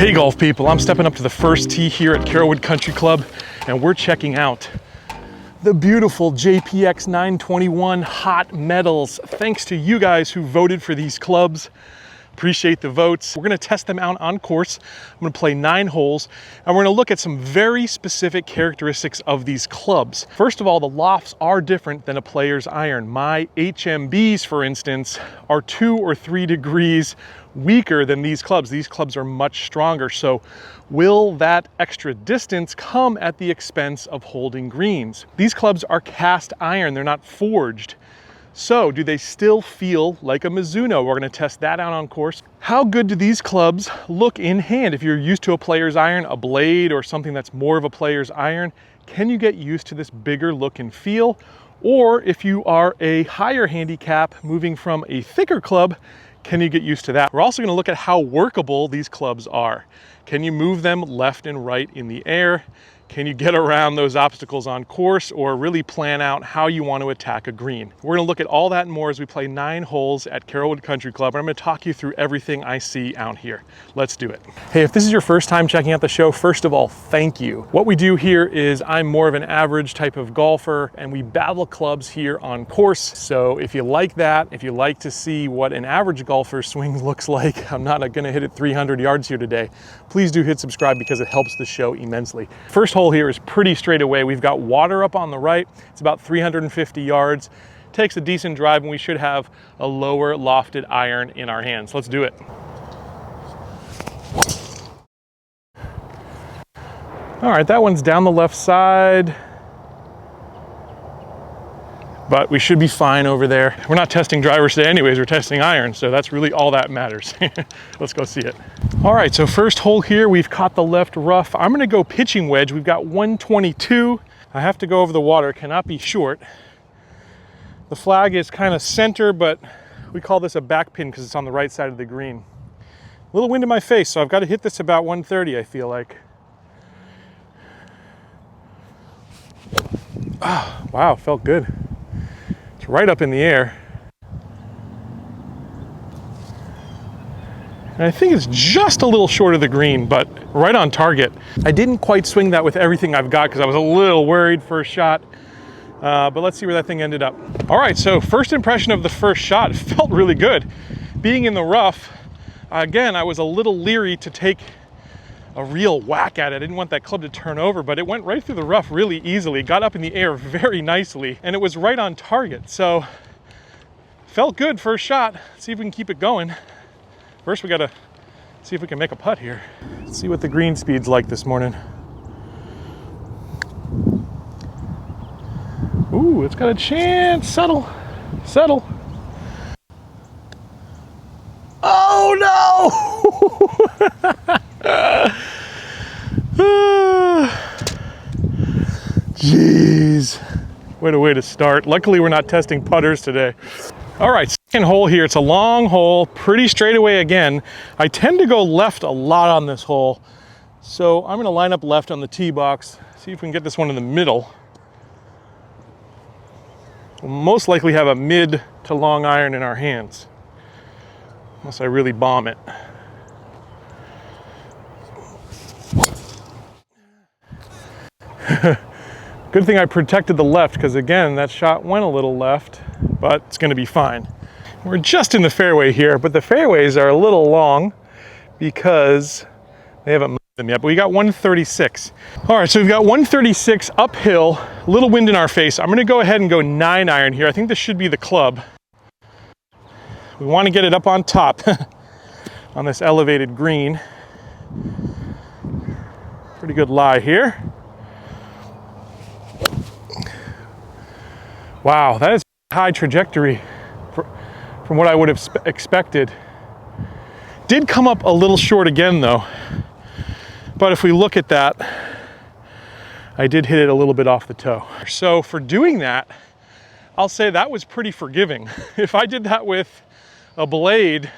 Hey golf people, I'm stepping up to the first tee here at Carrollwood Country Club and we're checking out the beautiful JPX 921 Hot Metals. Thanks to you guys who voted for these clubs. Appreciate the votes. We're gonna test them out on course. I'm gonna play 9 holes and we're gonna look at some very specific characteristics of these clubs. First of all, the lofts are different than a player's iron. My HMBs, for instance, are 2 or 3 degrees weaker than these clubs. These clubs are much stronger. So will that extra distance come at the expense of holding greens? These clubs are cast iron, they're not forged. So do they still feel like a Mizuno? We're gonna test that out on course. How good do these clubs look in hand? If you're used to a player's iron, a blade, or something that's more of a player's iron, can you get used to this bigger look and feel? Or if you are a higher handicap moving from a thicker club, can you get used to that? We're also gonna look at how workable these clubs are. Can you move them left and right in the air? Can you get around those obstacles on course or really plan out how you want to attack a green? We're gonna look at all that and more as we play 9 holes at Carrollwood Country Club. And I'm gonna talk you through everything I see out here. Let's do it. Hey, if this is your first time checking out the show, first of all, thank you. What we do here is I'm more of an average type of golfer and we battle clubs here on course. So if you like that, if you like to see what an average golfer's swing looks like, I'm not gonna hit it 300 yards here today, please do hit subscribe because it helps the show immensely. First hole here is pretty straight away. We've got water up on the right. It's about 350 yards. Takes a decent drive and we should have a lower lofted iron in our hands. Let's do it. All right, that one's down the left side, but we should be fine over there. We're not testing drivers today anyways, we're testing irons, so that's really all that matters. Let's go see it. All right, so first hole here, we've caught the left rough. I'm gonna go pitching wedge. We've got 122. I have to go over the water, cannot be short. The flag is kind of center, but we call this a back pin because it's on the right side of the green. A little wind in my face, so I've got to hit this about 130, I feel like. Oh, wow, felt good. It's right up in the air. And I think it's just a little short of the green, but right on target. I didn't quite swing that with everything I've got because I was a little worried first shot, but let's see where that thing ended up. All right, so first impression of the first shot, felt really good. Being in the rough, again, I was a little leery to take a real whack at it. I didn't want that club to turn over, but it went right through the rough really easily, got up in the air very nicely, and it was right on target. So felt good first shot. Let's see if we can keep it going. First we gotta see if we can make a putt here. Let's see what the green speed's like this morning. Ooh, it's got a chance. Settle, settle. Oh no! Jeez, what a way to start. Luckily we're not testing putters today. All right, second hole here. It's a long hole, pretty straight away again. I tend to go left a lot on this hole, so I'm gonna line up left on the tee box, see if we can get this one in the middle. We'll most likely have a mid to long iron in our hands, unless I really bomb it. Good thing I protected the left because again, that shot went a little left, but it's gonna be fine. We're just in the fairway here, but the fairways are a little long because they haven't moved them yet, but we got 136. All right, so we've got 136 uphill, a little wind in our face. I'm gonna go ahead and go 9 iron here. I think this should be the club. We wanna get it up on top on this elevated green. Pretty good lie here. Wow, that is a high trajectory from what I would have expected. Did come up a little short again though, but if we look at that, I did hit it a little bit off the toe. So for doing that, I'll say that was pretty forgiving. If I did that with a blade,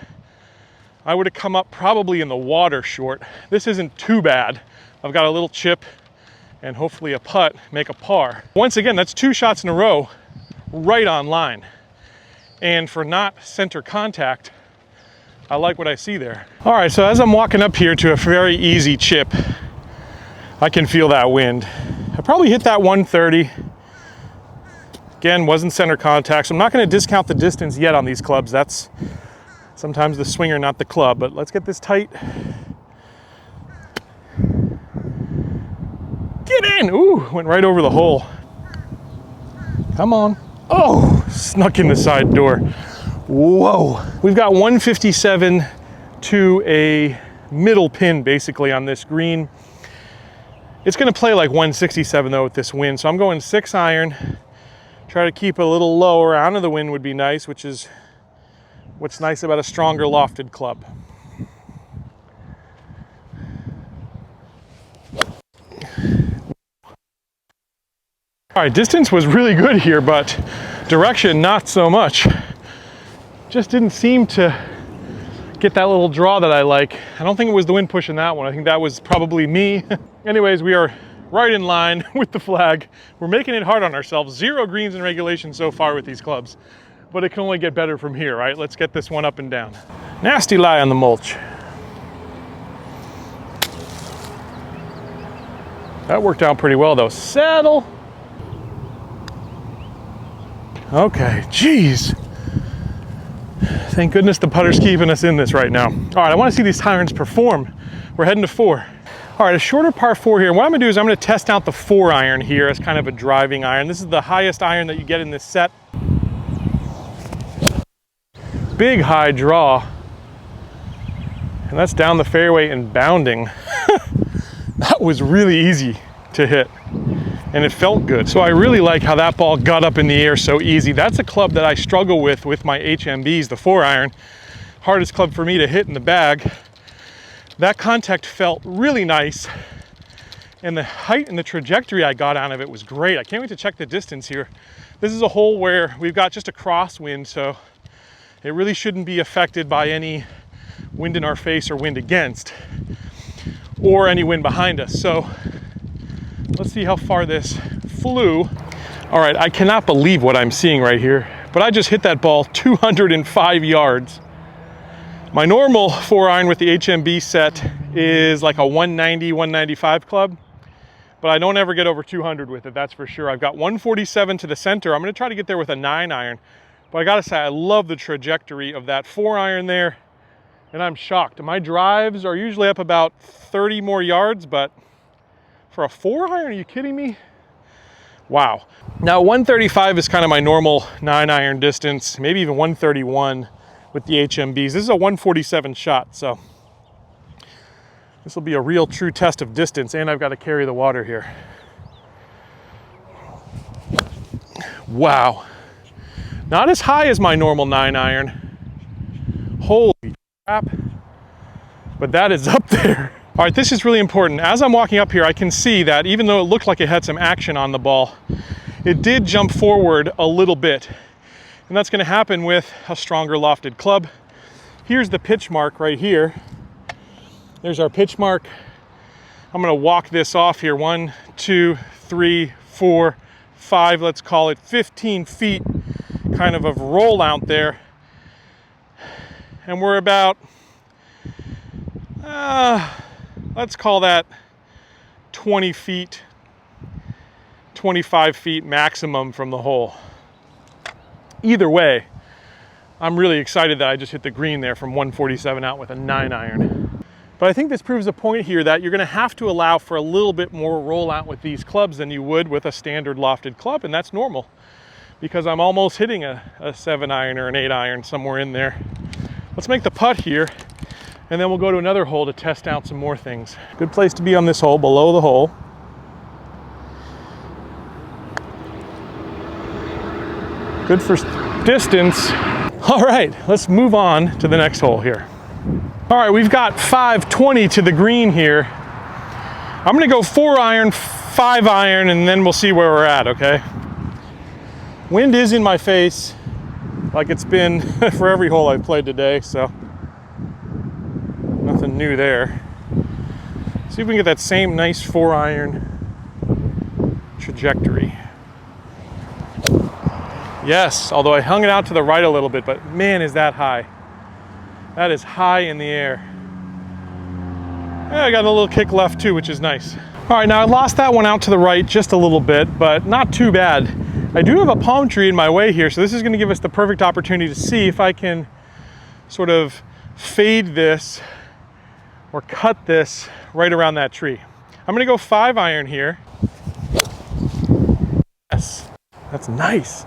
I would have come up probably in the water short. This isn't too bad. I've got a little chip and hopefully a putt, make a par. Once again, that's 2 shots in a row right on line. And for not center contact, I like what I see there. All right, so as I'm walking up here to a very easy chip, I can feel that wind. I probably hit that 130. Again, wasn't center contact, so I'm not gonna discount the distance yet on these clubs. That's sometimes the swinger, not the club, but let's get this tight. Get in, ooh, went right over the hole. Come on. Oh, snuck in the side door. Whoa. We've got 157 to a middle pin basically on this green. It's gonna play like 167 though with this wind, so I'm going 6 iron. Try to keep a little lower. Out of the wind would be nice, which is what's nice about a stronger lofted club. All right, distance was really good here, but direction not so much. Just didn't seem to get that little draw that I like. I don't think it was the wind pushing that one. I think that was probably me. Anyways, we are right in line with the flag. We're making it hard on ourselves. 0 greens in regulation so far with these clubs, but it can only get better from here, right? Let's get this one up and down. Nasty lie on the mulch. That worked out pretty well though. Settle. Okay, geez. Thank goodness the putter's keeping us in this right now. All right, I want to see these irons perform. We're heading to 4. All right, a shorter par 4 here. What I'm gonna do is I'm gonna test out the 4 iron here as kind of a driving iron. This is the highest iron that you get in this set. Big high draw. And that's down the fairway and bounding. That was really easy to hit. And it felt good. So I really like how that ball got up in the air so easy. That's a club that I struggle with my HMBs, the 4 iron. Hardest club for me to hit in the bag. That contact felt really nice. And the height and the trajectory I got out of it was great. I can't wait to check the distance here. This is a hole where we've got just a crosswind, so it really shouldn't be affected by any wind in our face or wind against, or any wind behind us. So let's see how far this flew. All right, I cannot believe what I'm seeing right here, but I just hit that ball 205 yards. My normal 4 iron with the HMB set is like a 190, 195 club, but I don't ever get over 200 with it, that's for sure. I've got 147 to the center. I'm gonna try to get there with a 9 iron, but I gotta say, I love the trajectory of that 4 iron there, and I'm shocked. My drives are usually up about 30 more yards, but for a 4 iron, are you kidding me? Wow. Now 135 is kind of my normal 9 iron distance, maybe even 131 with the HMBs. This is a 147 shot, so this will be a real true test of distance, and I've got to carry the water here. Wow. Not as high as my normal 9 iron. Holy crap. But that is up there. All right, this is really important. As I'm walking up here, I can see that even though it looked like it had some action on the ball, it did jump forward a little bit. And that's gonna happen with a stronger lofted club. Here's the pitch mark right here. There's our pitch mark. I'm gonna walk this off here. 1, 2, 3, 4, 5, let's call it 15 feet kind of roll out there. And we're about, let's call that 20 feet, 25 feet maximum from the hole. Either way, I'm really excited that I just hit the green there from 147 out with a 9 iron. But I think this proves a point here that you're gonna have to allow for a little bit more rollout with these clubs than you would with a standard lofted club, and that's normal because I'm almost hitting a 7 iron or an 8 iron somewhere in there. Let's make the putt here, and then we'll go to another hole to test out some more things. Good place to be on this hole, below the hole. Good for distance. All right, let's move on to the next hole here. All right, we've got 520 to the green here. I'm gonna go 4 iron, 5 iron, and then we'll see where we're at, okay? Wind is in my face, like it's been for every hole I've played today, so nothing new there. See if we can get that same nice 4 iron trajectory. Yes, although I hung it out to the right a little bit, but man, is that high. That is high in the air. Yeah, I got a little kick left too, which is nice. All right, now I lost that one out to the right just a little bit, but not too bad. I do have a palm tree in my way here, so this is gonna give us the perfect opportunity to see if I can sort of fade this or cut this right around that tree. I'm gonna go 5-iron here. Yes, that's nice.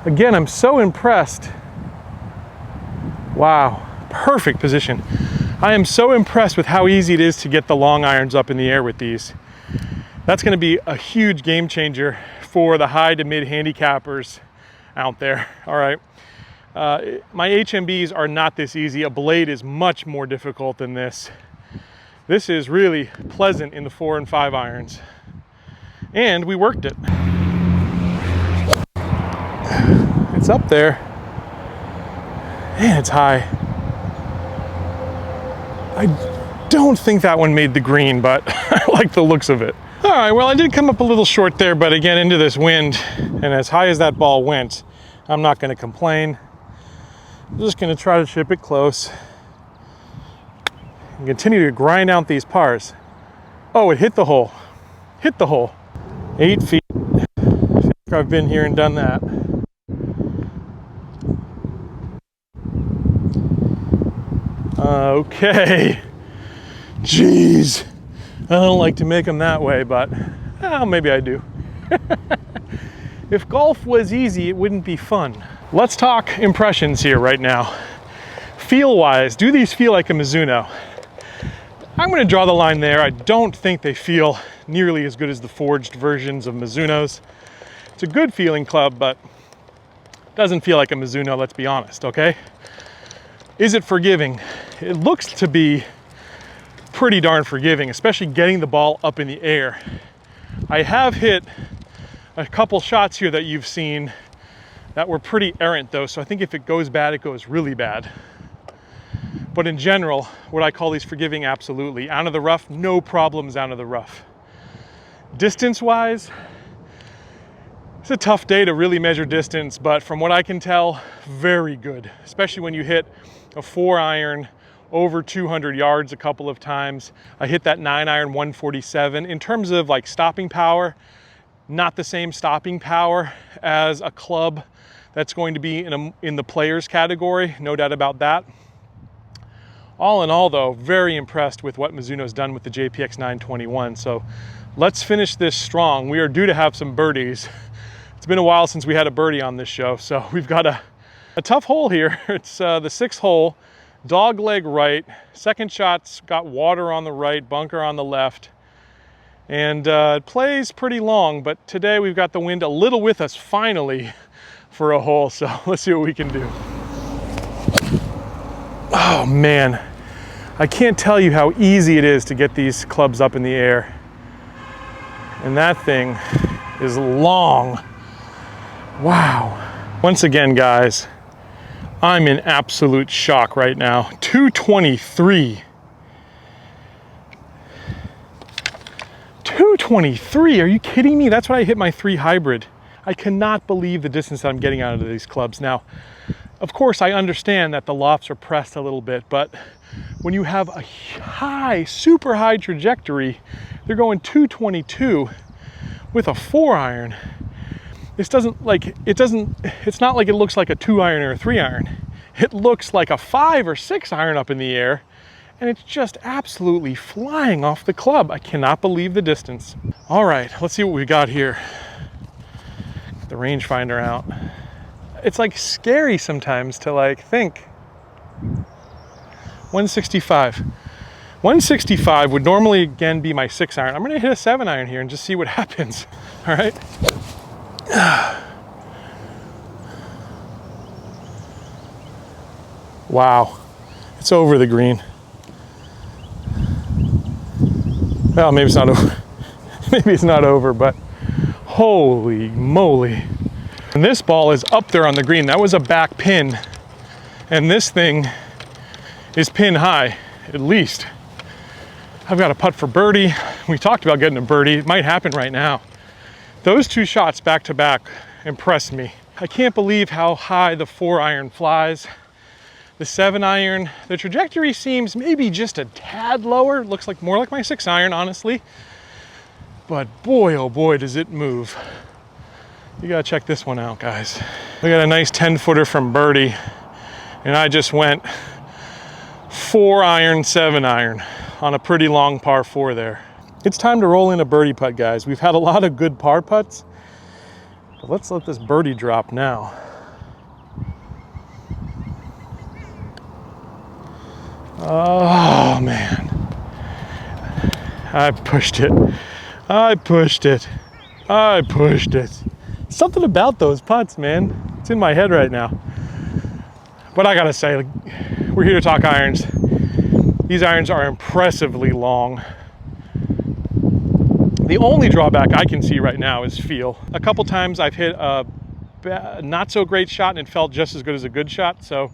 Again, I'm so impressed. Wow, perfect position. I am so impressed with how easy it is to get the long irons up in the air with these. That's gonna be a huge game changer for the high to mid handicappers out there. All right, my HMBs are not this easy. A blade is much more difficult than this. This is really pleasant in the 4 and 5 irons. And we worked it. It's up there. Man, it's high. I don't think that one made the green, but I like the looks of it. All right, well, I did come up a little short there, but again, into this wind, and as high as that ball went, I'm not gonna complain. I'm just gonna try to chip it close and continue to grind out these pars. Oh, it hit the hole. Hit the hole. 8 feet. I think I've been here and done that. Okay. Jeez. I don't like to make them that way, but well, maybe I do. If golf was easy, it wouldn't be fun. Let's talk impressions here right now. Feel-wise, do these feel like a Mizuno? I'm gonna draw the line there. I don't think they feel nearly as good as the forged versions of Mizunos. It's a good feeling club, but it doesn't feel like a Mizuno, let's be honest, okay? Is it forgiving? It looks to be pretty darn forgiving, especially getting the ball up in the air. I have hit a couple shots here that you've seen that were pretty errant though, so I think if it goes bad, it goes really bad. But in general, would I call these forgiving? Absolutely. Out of the rough, no problems out of the rough. Distance-wise, it's a tough day to really measure distance, but from what I can tell, very good, especially when you hit a 4-iron over 200 yards a couple of times. I hit that 9-iron 147. In terms of like stopping power, not the same stopping power as a club that's going to be in the players category, no doubt about that. All in all though, very impressed with what Mizuno's done with the JPX 921. So let's finish this strong. We are due to have some birdies. It's been a while since we had a birdie on this show, so we've got a tough hole here. It's the 6th hole, dog leg right. Second shot's got water on the right, bunker on the left. And it plays pretty long, but today we've got the wind a little with us finally for a hole, so let's see what we can do. Oh man, I can't tell you how easy it is to get these clubs up in the air. And that thing is long. Wow. Once again, guys, I'm in absolute shock right now. 223. 223, are you kidding me? That's what I hit my 3 hybrid. I cannot believe the distance that I'm getting out of these clubs. Now, of course, I understand that the lofts are pressed a little bit, but when you have a high, super high trajectory, they're going 222 with a 4-iron. It's not like it looks like a 2-iron or a 3-iron. It looks like a 5 or 6-iron up in the air, and it's just absolutely flying off the club. I cannot believe the distance. All right, let's see what we got here. Get the rangefinder out. It's like scary sometimes to like think. 165. 165 would normally again be my 6-iron. I'm gonna hit a 7-iron here and just see what happens. All right. Wow, it's over the green. Well, maybe it's not over. Maybe it's not over, but holy moly. And this ball is up there on the green. That was a back pin. And this thing is pin high, at least. I've got a putt for birdie. We talked about getting a birdie. It might happen right now. Those 2 shots back to back impressed me. I can't believe how high the 4-iron flies. The 7-iron, the trajectory seems maybe just a tad lower. Looks like more like my 6-iron, honestly. But boy, oh boy, does it move. You gotta check this one out, guys. We got a nice 10-footer from Birdie, and I just went 4-iron, 7-iron on a pretty long par 4 there. It's time to roll in a birdie putt, guys. We've had a lot of good par putts, but let's let this birdie drop now. Oh man, I pushed it. I pushed it. I pushed it. Something about those putts, man. It's in my head right now. But I gotta say, we're here to talk irons. These irons are impressively long. The only drawback I can see right now is feel. A couple times I've hit a not so great shot and it felt just as good as a good shot. So,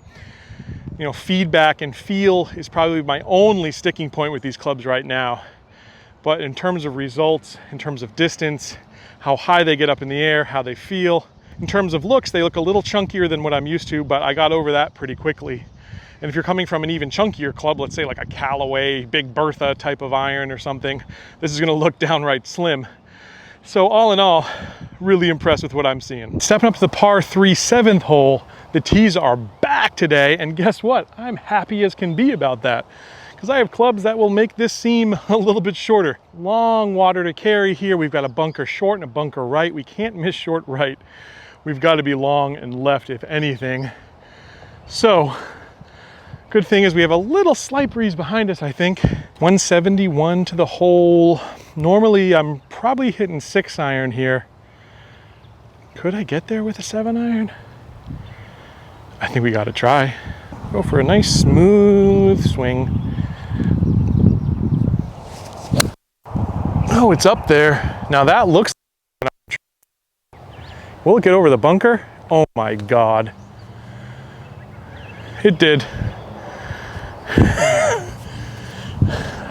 you know, feedback and feel is probably my only sticking point with these clubs right now. But in terms of results, in terms of distance, how high they get up in the air, how they feel, in terms of looks, they look a little chunkier than what I'm used to, but I got over that pretty quickly. And if you're coming from an even chunkier club, let's say like a Callaway, Big Bertha type of iron or something, this is gonna look downright slim. So all in all, really impressed with what I'm seeing. Stepping up to the par 3 7th hole, the tees are back today, and guess what? I'm happy as can be about that, because I have clubs that will make this seem a little bit shorter. Long water to carry here. We've got a bunker short and a bunker right. We can't miss short right. We've got to be long and left, if anything. So, good thing is we have a little slight breeze behind us, I think. 171 to the hole. Normally, I'm probably hitting 6-iron here. Could I get there with a 7-iron? I think we got to try. Go for a nice smooth swing. Oh, it's up there. Now that looks like... Will it get over the bunker? Oh my God. It did.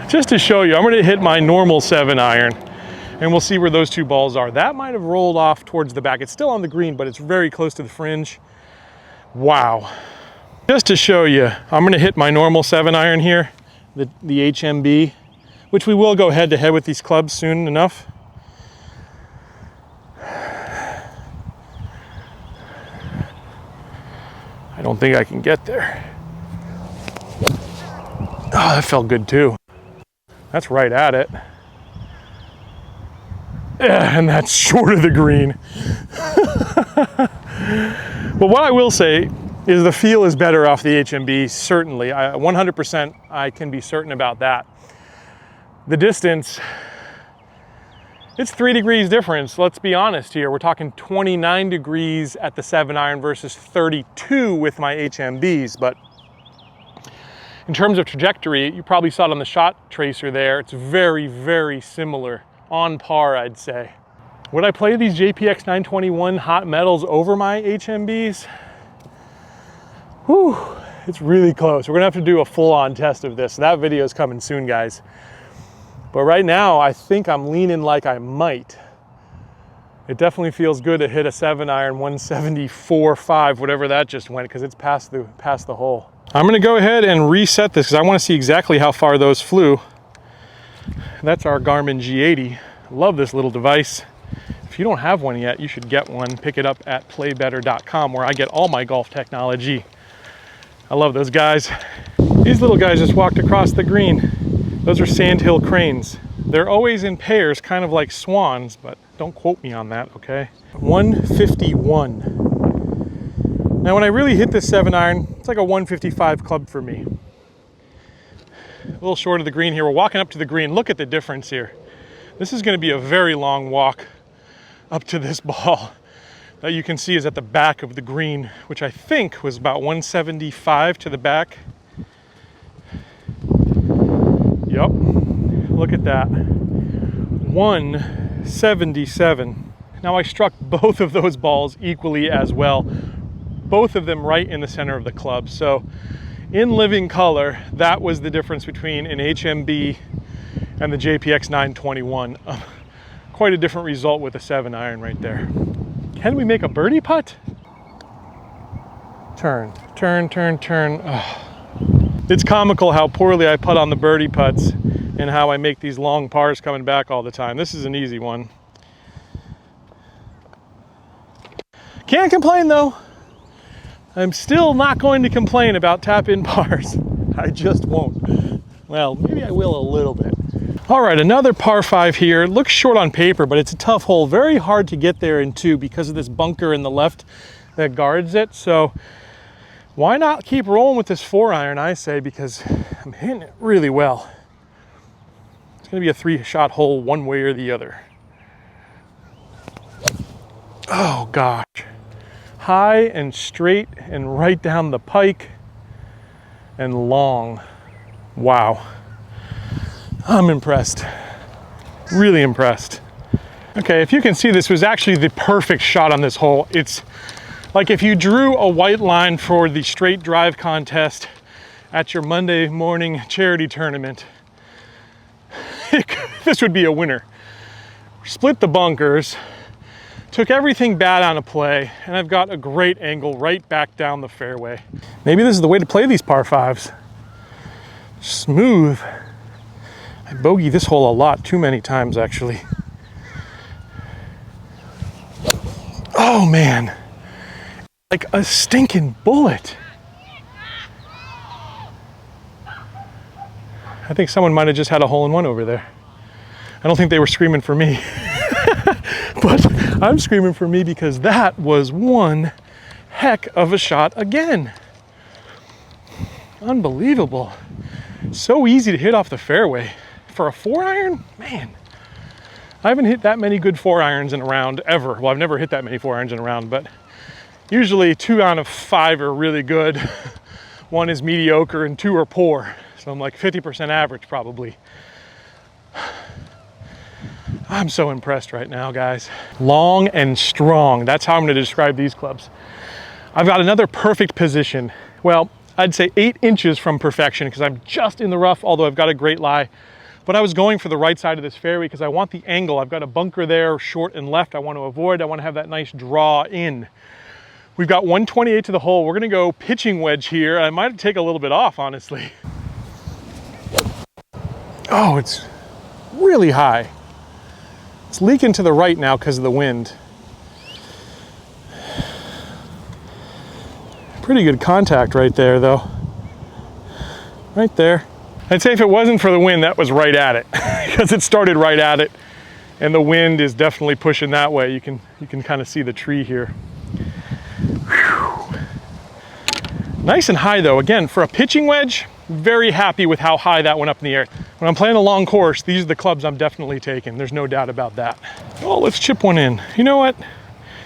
Just to show you, I'm gonna hit my normal 7-iron and we'll see where those two balls are. That might have rolled off towards the back. It's still on the green, but it's very close to the fringe. Wow. Just to show you, I'm gonna hit my normal 7-iron here, the HMB, which we will go head to head with these clubs soon enough. I don't think I can get there. Oh, that felt good too. That's right at it. Yeah, and that's short of the green. But what I will say is the feel is better off the HMB, certainly. 100% I can be certain about that. The distance, it's 3 degrees difference. Let's be honest here. We're talking 29 degrees at the 7-iron versus 32 with my HMBs. But in terms of trajectory, you probably saw it on the shot tracer there. It's very, very similar, on par, I'd say. Would I play these JPX 921 hot metals over my HMBs? Whew, it's really close. We're gonna have to do a full-on test of this. That video is coming soon, guys. But right now, I think I'm leaning like I might. It definitely feels good to hit a 7-iron 174.5, whatever that just went, because it's past the hole. I'm gonna go ahead and reset this because I want to see exactly how far those flew. That's our Garmin G80. Love this little device. If you don't have one yet, you should get one. Pick it up at playbetter.com, where I get all my golf technology. I love those guys. These little guys just walked across the green. Those are sandhill cranes. They're always in pairs, kind of like swans, but don't quote me on that, okay? 151. Now, when I really hit this 7-iron, it's like a 155 club for me. A little short of the green here. We're walking up to the green. Look at the difference here. This is going to be a very long walk up to this ball that you can see is at the back of the green, which I think was about 175 to the back. Yep, look at that, 177. Now I struck both of those balls equally as well, both of them right in the center of the club. So in living color, that was the difference between an HMB and the JPX 921. Quite a different result with a 7-iron right there. Can we make a birdie putt? Turn, turn, turn, turn. Ugh. It's comical how poorly I putt on the birdie putts and how I make these long pars coming back all the time. This is an easy one. Can't complain though. I'm still not going to complain about tap-in pars. I just won't. Well, maybe I will a little bit. All right, another par 5 here. It looks short on paper, but it's a tough hole. Very hard to get there in 2 because of this bunker in the left that guards it. So why not keep rolling with this 4-iron, I say, because I'm hitting it really well. It's gonna be a 3-shot hole one way or the other. Oh gosh. High and straight and right down the pike and long. Wow. I'm impressed. Really impressed. Okay, if you can see, this was actually the perfect shot on this hole. It's like if you drew a white line for the straight drive contest at your Monday morning charity tournament, this would be a winner. Split the bunkers, took everything bad out of play, and I've got a great angle right back down the fairway. Maybe this is the way to play these par 5s. Smooth. I bogey this hole a lot, too many times actually. Oh man. Like a stinking bullet. I think someone might have just had a hole-in-one over there. I don't think they were screaming for me. But I'm screaming for me because that was one heck of a shot again. Unbelievable. So easy to hit off the fairway. For a 4-iron, man. I haven't hit that many good 4-irons in a round ever. Well, I've never hit that many 4-irons in a round, but usually 2 out of 5 are really good. 1 is mediocre and 2 are poor. So I'm like 50% average probably. I'm so impressed right now, guys. Long and strong. That's how I'm going to describe these clubs. I've got another perfect position. Well, I'd say 8 inches from perfection because I'm just in the rough, although I've got a great lie. But I was going for the right side of this fairway because I want the angle. I've got a bunker there, short and left. I want to avoid. I want to have that nice draw in. We've got 128 to the hole. We're going to go pitching wedge here. I might take a little bit off, honestly. Oh, it's really high. It's leaking to the right now because of the wind. Pretty good contact right there, though. Right there. I'd say if it wasn't for the wind, that was right at it because it started right at it, and the wind is definitely pushing that way. You can kind of see the tree here. Whew. Nice and high though. Again, for a pitching wedge, very happy with how high that went up in the air. When I'm playing a long course, these are the clubs I'm definitely taking. There's no doubt about that. Oh, let's chip one in. You know what?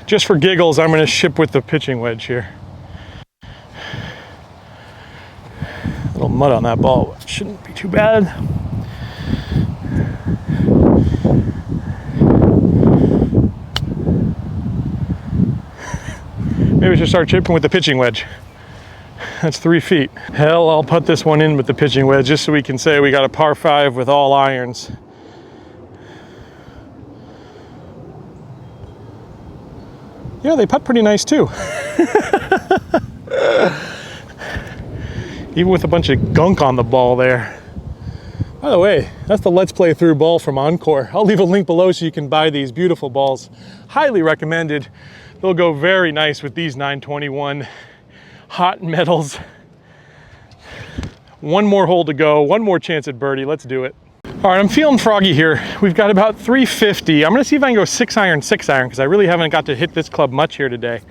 Just for giggles, I'm going to chip with the pitching wedge here. A little mud on that ball, but shouldn't be too bad. Maybe we should start chipping with the pitching wedge. That's 3 feet. Hell, I'll put this one in with the pitching wedge just so we can say we got a par 5 with all irons. Yeah, they putt pretty nice too. Even with a bunch of gunk on the ball there. By the way, that's the Let's Play Thru ball from Encore. I'll leave a link below so you can buy these beautiful balls. Highly recommended. They'll go very nice with these 921 hot metals. One more hole to go, one more chance at birdie. Let's do it. All right, I'm feeling froggy here. We've got about 350. I'm gonna see if I can go 6-iron, 6-iron, because I really haven't got to hit this club much here today.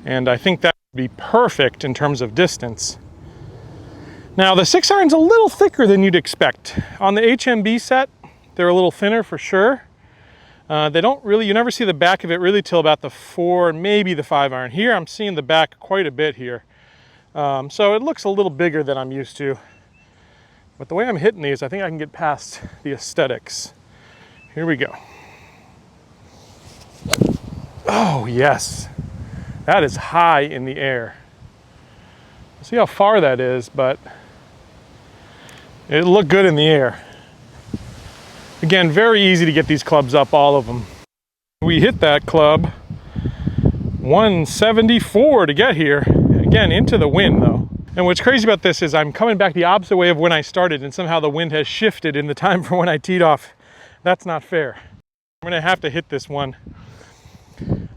And I think that would be perfect in terms of distance. Now the 6-iron's a little thicker than you'd expect. On the HMB set, they're a little thinner for sure. They don't really, you never see the back of it really till about the 4, maybe the 5-iron. Here I'm seeing the back quite a bit here. So it looks a little bigger than I'm used to. But the way I'm hitting these, I think I can get past the aesthetics. Here we go. Oh yes, that is high in the air. See how far that is, but it looked good in the air. Again, very easy to get these clubs up, all of them. We hit that club 174 to get here. again, into the wind though. And what's crazy about this is I'm coming back the opposite way of when I started, and somehow the wind has shifted in the time from when I teed off. That's not fair. I'm gonna have to hit this one.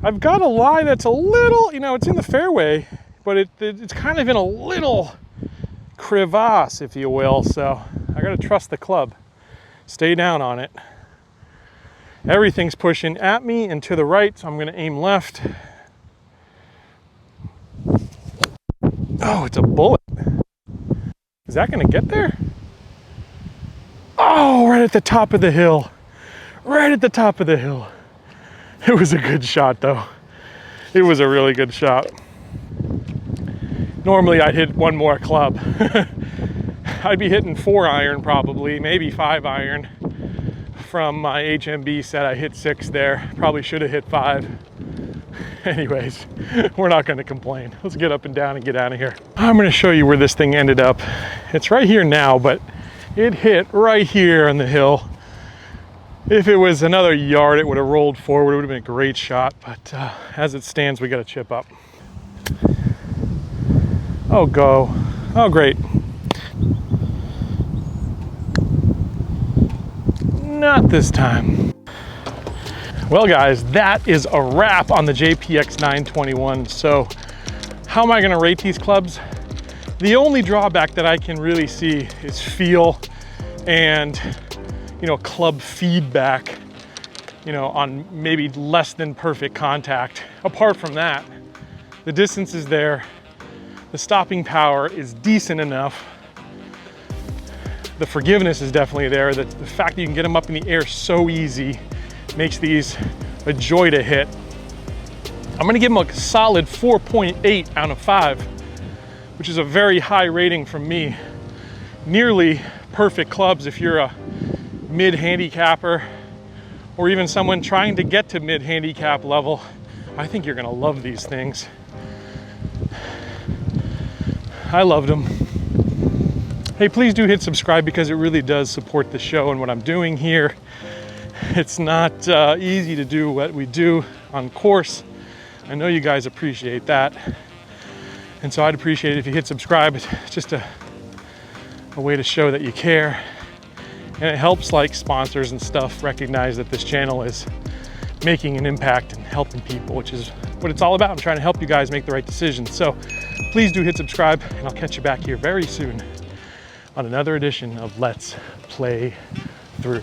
I've got a lie that's a little, you know, it's in the fairway, but it's kind of in a little crevasse, if you will. So I gotta trust the club. Stay down on it. Everything's pushing at me and to the right, so I'm gonna aim left. Oh, it's a bullet. Is that gonna get there? Oh, right at the top of the hill. Right at the top of the hill. It was a good shot though. It was a really good shot. Normally I'd hit one more club. I'd be hitting 4-iron probably, maybe 5-iron. From my HMB set, I hit 6 there. Probably should have hit 5. Anyways, we're not going to complain. Let's get up and down and get out of here. I'm going to show you where this thing ended up. It's right here now, but it hit right here on the hill. If it was another yard, it would have rolled forward. It would have been a great shot, but as it stands, we got to chip up. Oh, go. Oh, great. Not this time. Well guys, that is a wrap on the JPX 921. So how am I gonna rate these clubs? The only drawback that I can really see is feel and, you know, club feedback, you know, on maybe less than perfect contact. Apart from that, the distance is there. The stopping power is decent enough. The forgiveness is definitely there. The fact that you can get them up in the air so easy makes these a joy to hit. I'm gonna give them a solid 4.8 out of 5, which is a very high rating from me. Nearly perfect clubs if you're a mid-handicapper or even someone trying to get to mid-handicap level. I think you're gonna love these things. I loved them. Hey, please do hit subscribe because it really does support the show and what I'm doing here. It's not easy to do what we do on course. I know you guys appreciate that. And so I'd appreciate it if you hit subscribe. It's just a way to show that you care. And it helps like sponsors and stuff recognize that this channel is making an impact and helping people, which is what it's all about. I'm trying to help you guys make the right decisions. So please do hit subscribe and I'll catch you back here very soon on another edition of Let's Play Through.